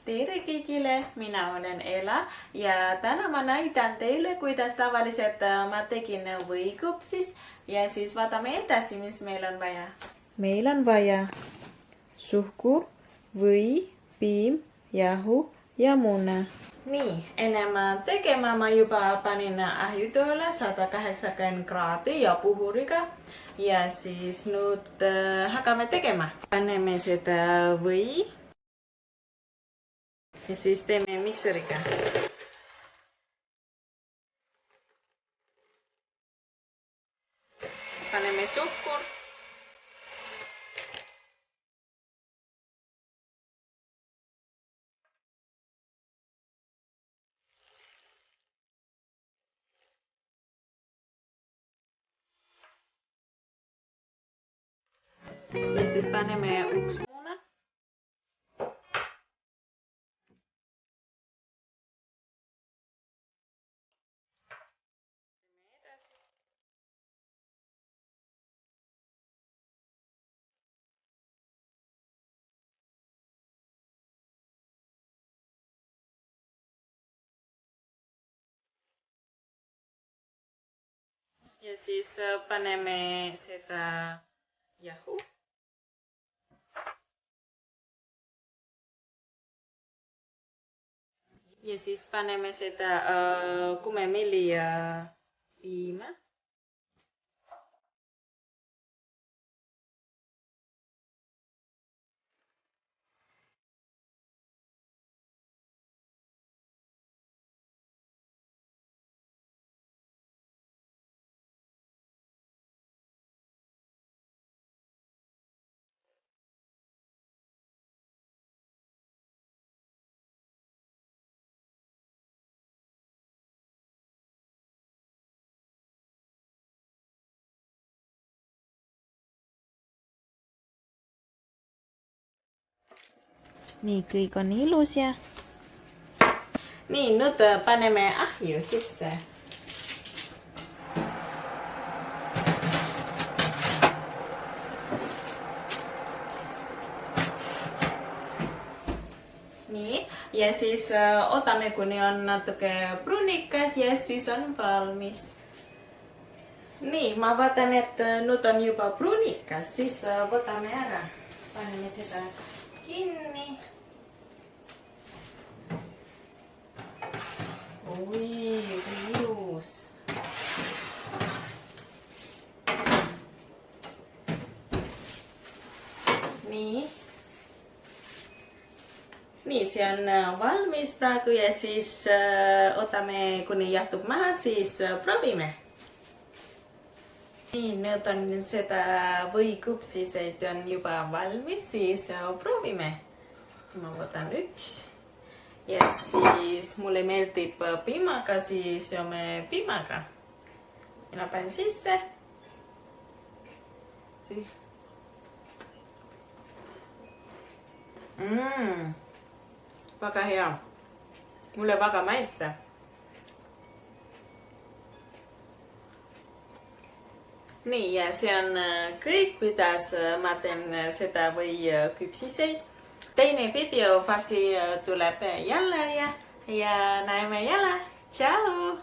Tere kõigile, mina olen Ela ja täna ma näitan teile, kuidas tavaliselt ma tegin võikupsis ja siis vaatame edasi, mis meil on vaja. Meil on vaja suhkur, või, piim, jahu ja muna. Nii, ennem tegema ma juba panin ahjutööle 180 kraadi ja puhuriga ja siis nüüd hakkame tegema. Paneme seda või ja siis teeme mikseriga. Paneme suhkur. Ja siis paneme üks muna. Ja siis paneme seda jahu. Ja siis paneme seda kummemilli ja piima. Nii, kõik on ilus ja... Nii, nüüd paneme ahju sisse. Nii, ja siis ootame, kuni on natuke pruunikas ja siis on valmis. Nii, ma vaatan, et nüüd on juba pruunikas, siis võtame ära. Paneme seda kinni. Oi, ilus. Nii. Nii, see on valmis praegu ja siis ootame, kuni jahtub maha, siis proovime. Nii, nüüd on seda võikupsiseid on juba valmis, siis proovime. Ma võtan üks. Ja siis mulle meeldib piimaga, siis joome piimaga. Mina panen sisse. Väga hea. Mulle väga maitseb. Nii, ja see on kõik, kuidas ma teen seda võikupsiseid. Teine video varsti tuleb jälle ja näeme jälle. Tšau!